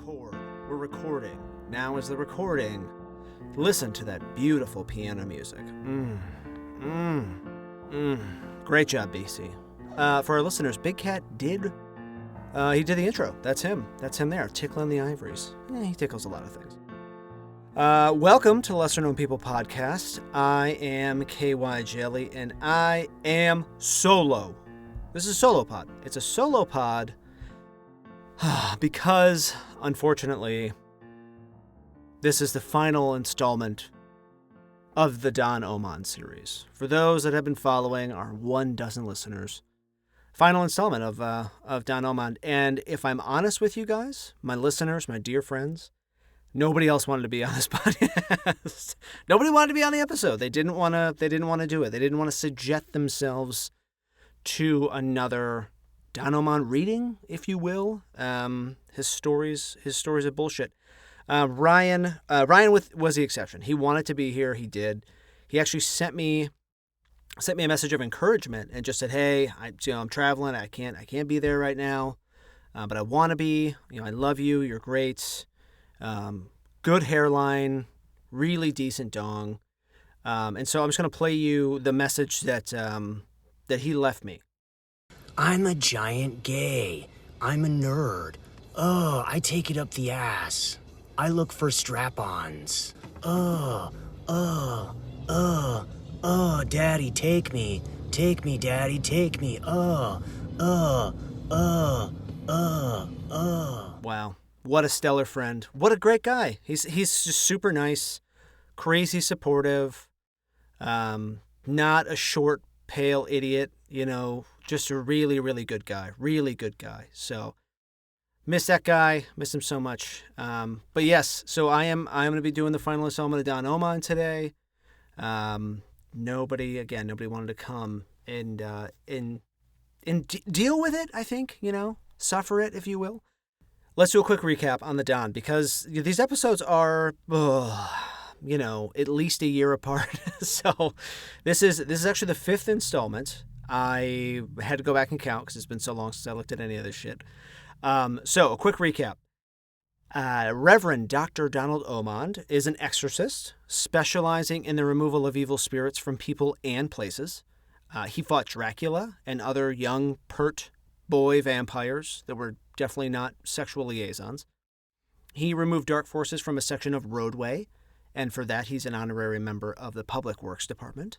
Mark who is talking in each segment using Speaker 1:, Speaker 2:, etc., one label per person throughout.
Speaker 1: record. We're recording. Now is the recording. Listen to that beautiful piano music. Great job, BC. For our listeners, Big Cat did he did the intro. That's him. That's him there, tickling the ivories. He tickles a lot of things. Welcome to the Lesser Known People podcast. I am KY Jelly, and I am solo. This is a solo pod. It's a solo pod because, unfortunately, this is the final installment of the Don Omand series. For those that have been following, our 12 listeners, final installment of Don Omand. And if I'm honest with you guys, my listeners, my dear friends, nobody else wanted to be on this podcast. Nobody wanted to be on the episode. They didn't want to do it. They didn't want to subject themselves to another Don Omand reading, if you will. His stories of bullshit. Ryan was the exception. He wanted to be here. He did. He actually sent me a message of encouragement and just said, "Hey, I'm traveling. I can't be there right now, but I want to be. I love you. You're great. Good hairline, really decent dong." And so I'm just gonna play you the message that he left me.
Speaker 2: I'm a giant gay. I'm a nerd. I take it up the ass. I look for strap-ons. Daddy, take me. Take me, Daddy, take me.
Speaker 1: Wow. What a stellar friend. What a great guy. He's just super nice, crazy supportive, not a short, pale idiot, just a really, really good guy. Really good guy. So miss that guy. Miss him so much. But yes, so I'm going to be doing the final installment of Don Omand today. Nobody wanted to come and deal with it, I think, suffer it, if you will. Let's do a quick recap on the Don, because these episodes are, at least a year apart. So this is actually the 5th installment. I had to go back and count because it's been so long since I looked at any of this shit. So a quick recap. Reverend Dr. Donald Omand is an exorcist specializing in the removal of evil spirits from people and places. He fought Dracula and other young, pert boy vampires that were definitely not sexual liaisons. He removed dark forces from a section of roadway, and for that he's an honorary member of the Public Works Department.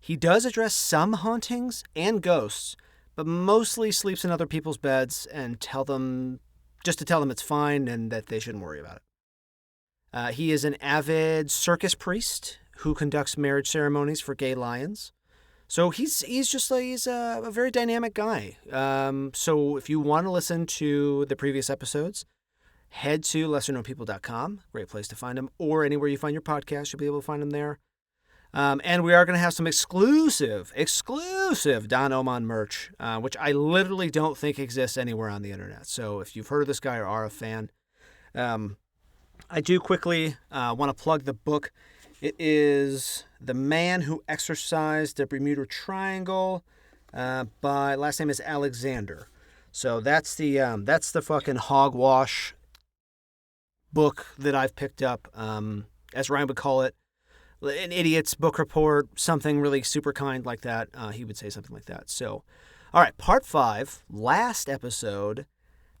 Speaker 1: He does address some hauntings and ghosts, but mostly sleeps in other people's beds and tell them it's fine and that they shouldn't worry about it. He is an avid circus priest who conducts marriage ceremonies for gay lions. So he's a very dynamic guy. So if you want to listen to the previous episodes, head to lesserknownpeople.com. Great place to find them. Or anywhere you find your podcast, you'll be able to find them there. And we are going to have some exclusive Don Omand merch, which I literally don't think exists anywhere on the internet. So if you've heard of this guy or are a fan, I do quickly want to plug the book. It is The Man Who Exorcised the Bermuda Triangle, by last name is Alexander. So that's the fucking hogwash book that I've picked up, as Ryan would call it. An idiot's book report, something really super kind like that. He would say something like that. So, all right, part 5, last episode,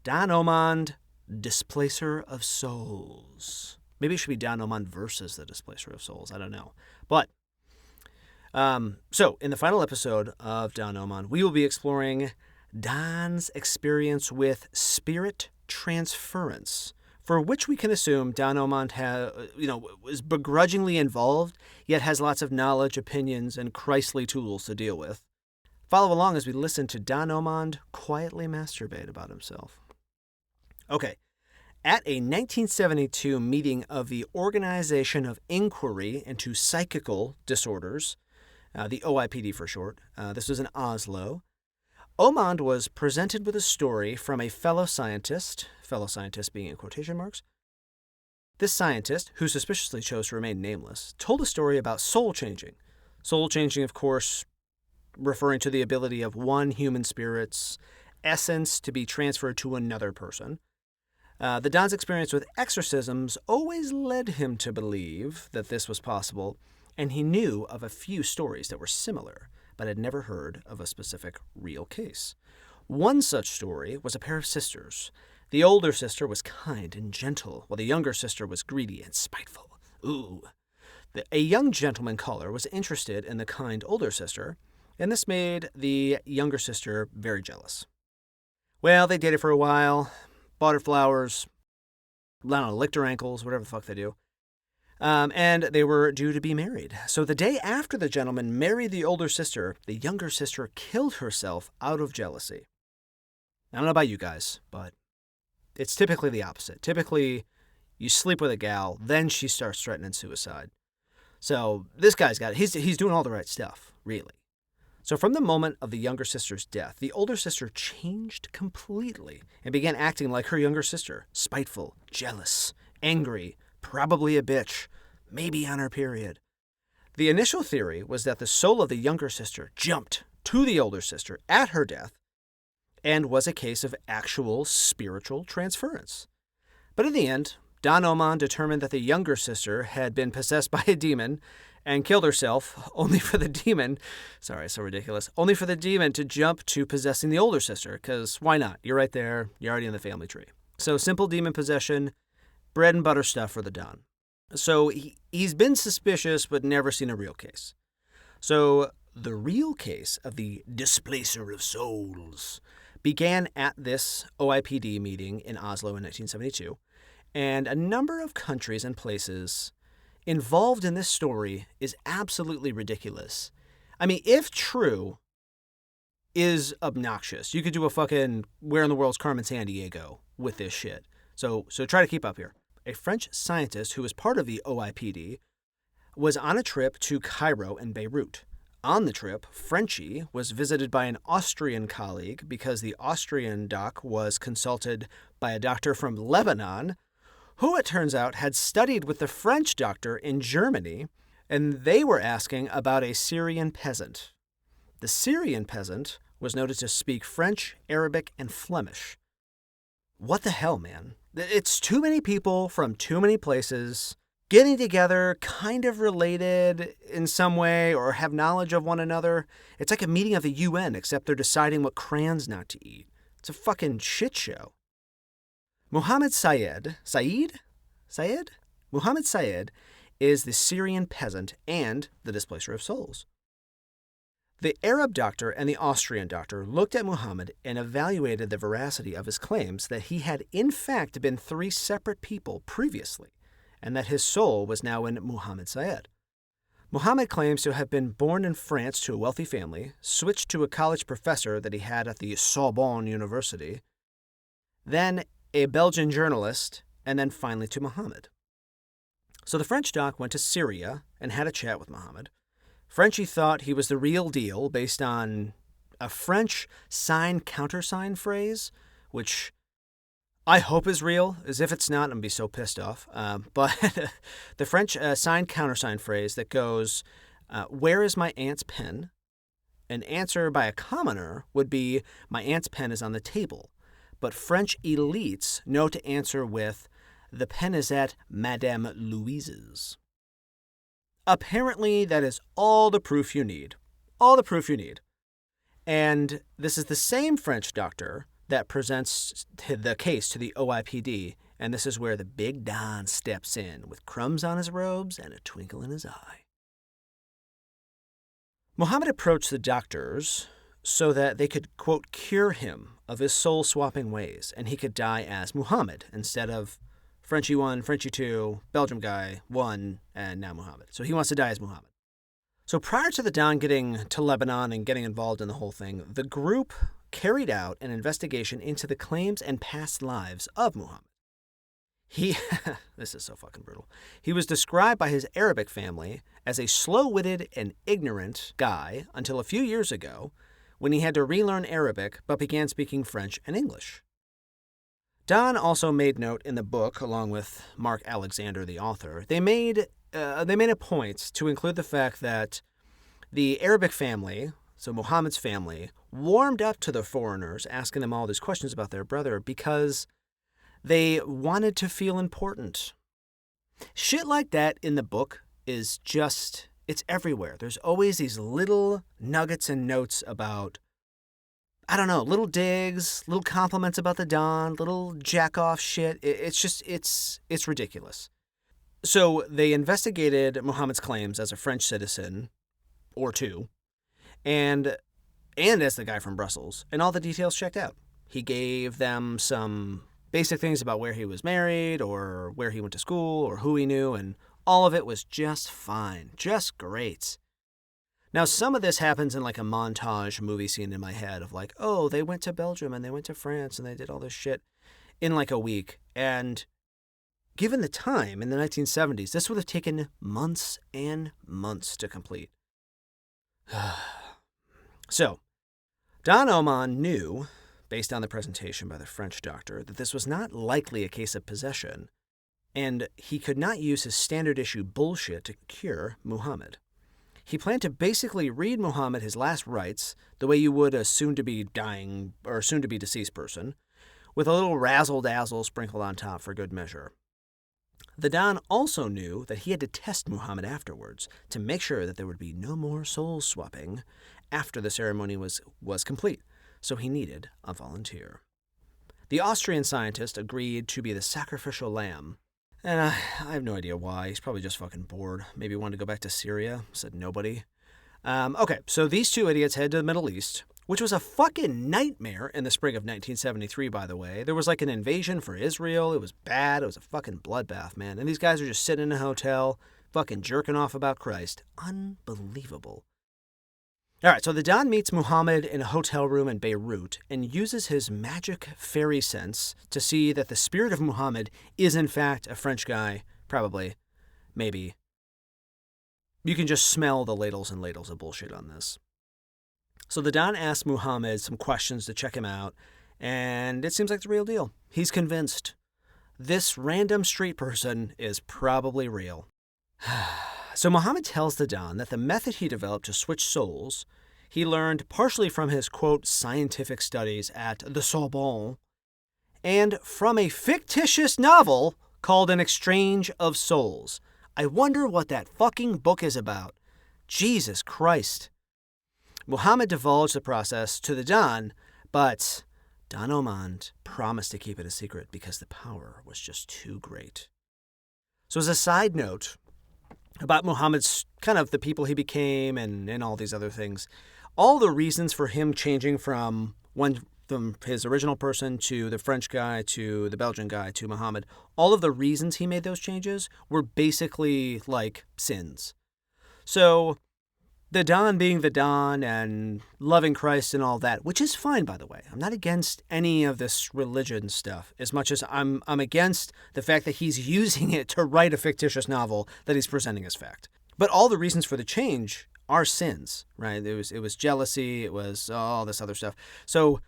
Speaker 1: Don Omand, Displacer of Souls. Maybe it should be Don Omand versus the Displacer of Souls. I don't know. But, so in the final episode of Don Omand, we will be exploring Don's experience with spirit transference, for which we can assume Don Omand is begrudgingly involved, yet has lots of knowledge, opinions, and Christly tools to deal with. Follow along as we listen to Don Omand quietly masturbate about himself. Okay. At a 1972 meeting of the Organization of Inquiry into Psychical Disorders, the OIPD for short, this was in Oslo, Omand was presented with a story from a fellow scientist being in quotation marks. This scientist, who suspiciously chose to remain nameless, told a story about soul changing. Soul changing, of course, referring to the ability of one human spirit's essence to be transferred to another person. The Don's experience with exorcisms always led him to believe that this was possible, and he knew of a few stories that were similar, but had never heard of a specific real case. One such story was a pair of sisters. The older sister was kind and gentle, while the younger sister was greedy and spiteful. Ooh. A young gentleman caller was interested in the kind older sister, and this made the younger sister very jealous. Well, they dated for a while, bought her flowers, licked her ankles, whatever the fuck they do. And they were due to be married. So the day after the gentleman married the older sister, the younger sister killed herself out of jealousy. I don't know about you guys, but it's typically the opposite. Typically, you sleep with a gal, then she starts threatening suicide. So this guy's got it. He's doing all the right stuff, really. So from the moment of the younger sister's death, the older sister changed completely and began acting like her younger sister, spiteful, jealous, angry, probably a bitch, maybe on her period. The initial theory was that the soul of the younger sister jumped to the older sister at her death and was a case of actual spiritual transference. But in the end, Don Omand determined that the younger sister had been possessed by a demon and killed herself only for the demon, sorry, so ridiculous, only for the demon to jump to possessing the older sister, because why not? You're right there, you're already in the family tree. So simple demon possession, bread and butter stuff for the Don. So he's been suspicious but never seen a real case. So the real case of the displacer of souls began at this OIPD meeting in Oslo in 1972, and a number of countries and places involved in this story is absolutely ridiculous. I mean, if true, is obnoxious. You could do a fucking Where in the World's Carmen Sandiego with this shit. So try to keep up here. A French scientist who was part of the OIPD was on a trip to Cairo and Beirut. On the trip, Frenchie was visited by an Austrian colleague because the Austrian doc was consulted by a doctor from Lebanon, who it turns out had studied with the French doctor in Germany, and they were asking about a Syrian peasant. The Syrian peasant was noted to speak French, Arabic, and Flemish. What the hell, man? It's too many people from too many places getting together, kind of related in some way or have knowledge of one another. It's like a meeting of the UN, except they're deciding what crayons not to eat. It's a fucking shit show. Muhammad Syed is the Syrian peasant and the displacer of souls. The Arab doctor and the Austrian doctor looked at Muhammad and evaluated the veracity of his claims that he had in fact been three separate people previously, and that his soul was now in Muhammad Syed. Muhammad claims to have been born in France to a wealthy family, switched to a college professor that he had at the Sorbonne University, then a Belgian journalist, and then finally to Muhammad. So the French doc went to Syria and had a chat with Muhammad. Frenchie thought he was the real deal based on a French sign-countersign phrase, which I hope is real, as if it's not, I'm going to be so pissed off. But the French sign-countersign phrase that goes, where is my aunt's pen? An answer by a commoner would be, my aunt's pen is on the table. But French elites know to answer with, the pen is at Madame Louise's. Apparently, that is all the proof you need. All the proof you need. And this is the same French doctor that presents the case to the OIPD, and this is where the Big Don steps in with crumbs on his robes and a twinkle in his eye. Muhammad approached the doctors so that they could, quote, cure him of his soul-swapping ways, and he could die as Muhammad instead of Frenchie 1, Frenchie 2, Belgium guy 1, and now Muhammad. So he wants to die as Muhammad. So prior to the Don getting to Lebanon and getting involved in the whole thing, the group carried out an investigation into the claims and past lives of Muhammad. This is so fucking brutal. He was described by his Arabic family as a slow-witted and ignorant guy until a few years ago when he had to relearn Arabic but began speaking French and English. Don also made note in the book, along with Mark Alexander, the author, they made a point to include the fact that the Arabic family, so Muhammad's family, warmed up to the foreigners, asking them all these questions about their brother because They wanted to feel important. Shit like that in the book is just, it's everywhere. There's always these little nuggets and notes about, I don't know, little digs, little compliments about the Don, little jack-off shit. It's ridiculous. So they investigated Muhammad's claims as a French citizen, or two, and as the guy from Brussels, and all the details checked out. He gave them some basic things about where he was married, or where he went to school, or who he knew, and all of it was just fine, just great. Now, some of this happens in like a montage movie scene in my head of like, oh, they went to Belgium and they went to France and they did all this shit in like a week. And given the time in the 1970s, this would have taken months and months to complete. So, Don Omand knew, based on the presentation by the French doctor, that this was not likely a case of possession, and he could not use his standard issue bullshit to cure Muhammad. He planned to basically read Muhammad his last rites the way you would a soon-to-be dying or soon-to-be deceased person, with a little razzle-dazzle sprinkled on top for good measure. The Don also knew that he had to test Muhammad afterwards to make sure that there would be no more soul swapping after the ceremony was complete, so he needed a volunteer. The Austrian scientist agreed to be the sacrificial lamb. And I have no idea why. He's probably just fucking bored. Maybe wanted to go back to Syria. Said nobody. Okay, so these two idiots head to the Middle East, which was a fucking nightmare in the spring of 1973, by the way. There was like an invasion for Israel. It was bad. It was a fucking bloodbath, man. And these guys are just sitting in a hotel, fucking jerking off about Christ. Unbelievable. All right, so the Don meets Muhammad in a hotel room in Beirut and uses his magic fairy sense to see that the spirit of Muhammad is in fact a French guy, probably, maybe. You can just smell the ladles and ladles of bullshit on this. So the Don asks Muhammad some questions to check him out, and it seems like the real deal. He's convinced. This random street person is probably real. So Muhammad tells the Don that the method he developed to switch souls, he learned partially from his, quote, scientific studies at the Sorbonne, and from a fictitious novel called An Exchange of Souls. I wonder what that fucking book is about. Jesus Christ. Muhammad divulged the process to the Don, but Don Omand promised to keep it a secret because the power was just too great. So as a side note about Muhammad's kind of the people he became and all these other things, all the reasons for him changing from his original person to the French guy to the Belgian guy to Muhammad, all of the reasons he made those changes were basically like sins. So the Don being the Don and loving Christ and all that, which is fine, by the way. I'm not against any of this religion stuff as much as I'm against the fact that he's using it to write a fictitious novel that he's presenting as fact. But all the reasons for the change are sins, right? It was jealousy, it was all this other stuff. So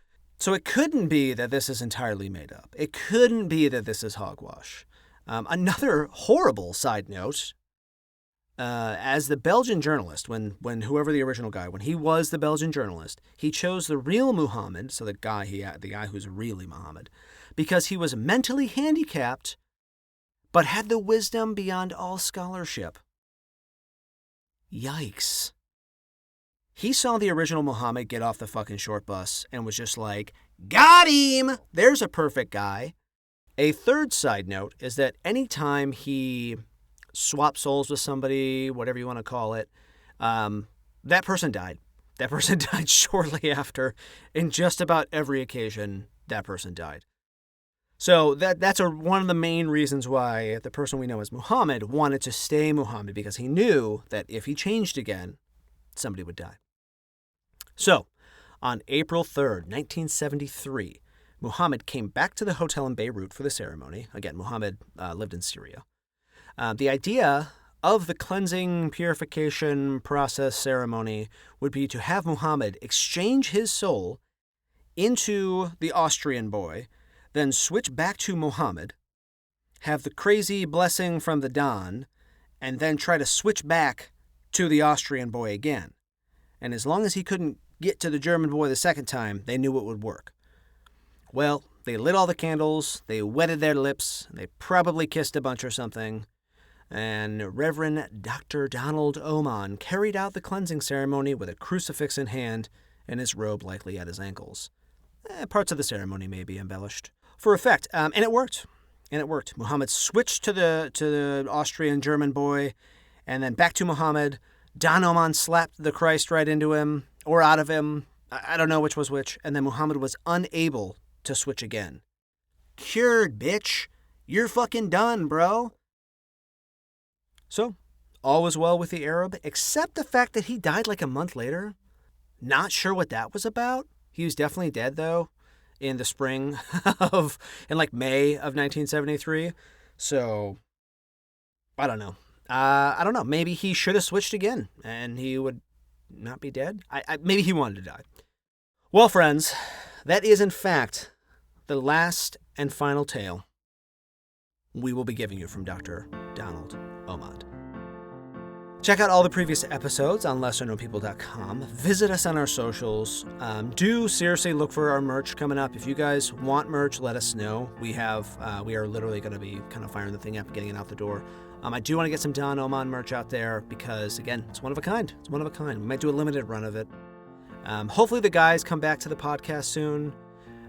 Speaker 1: it couldn't be that this is entirely made up. It couldn't be that this is hogwash. Another horrible side note, as the Belgian journalist, when whoever the original guy, when he was the Belgian journalist, he chose the real Muhammad, so the guy who's really Muhammad, because he was mentally handicapped, but had the wisdom beyond all scholarship. Yikes. He saw the original Muhammad get off the fucking short bus and was just like, got him! There's a perfect guy. A third side note is that anytime he swap souls with somebody, whatever you want to call it, that person died. That person died shortly after. In just about every occasion, that person died. So that's one of the main reasons why the person we know as Muhammad wanted to stay Muhammad, because he knew that if he changed again, somebody would die. So, on April 3rd, 1973, Muhammad came back to the hotel in Beirut for the ceremony. Again, Muhammad lived in Syria. The idea of the cleansing purification process ceremony would be to have Muhammad exchange his soul into the Austrian boy, then switch back to Muhammad, have the crazy blessing from the Don, and then try to switch back to the Austrian boy again. And as long as he couldn't get to the German boy the second time, they knew it would work. Well, They lit all the candles, they wetted their lips, they probably kissed a bunch or something, and Reverend Dr. Donald Omand carried out the cleansing ceremony with a crucifix in hand and his robe likely at his ankles. Parts of the ceremony may be embellished for effect, and it worked. Muhammad switched to the Austrian-German boy, and then back to Muhammad. Don Omand slapped the Christ right into him, or out of him. I don't know which was which. And then Muhammad was unable to switch again. Cured, bitch. You're fucking done, bro. So, all was well with the Arab, except the fact that he died like a month later. Not sure what that was about. He was definitely dead, though, in the spring in like May of 1973. So, I don't know. Maybe he should have switched again, and he would not be dead. Maybe he wanted to die. Well, friends, that is in fact the last and final tale we will be giving you from Dr. Donald Omand. Check out all the previous episodes on lesserknownpeople.com. Visit us on our socials. Do seriously look for our merch coming up. If you guys want merch, let us know. We are literally going to be kind of firing the thing up and getting it out the door. I do want to get some Don Omand merch out there because, again, it's one of a kind. We might do a limited run of it. Hopefully the guys come back to the podcast soon.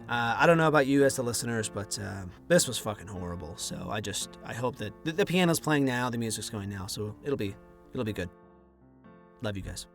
Speaker 1: I don't know about you as the listeners, but this was fucking horrible. So I hope that the piano's playing now, the music's going now, so it'll be good. Love you guys.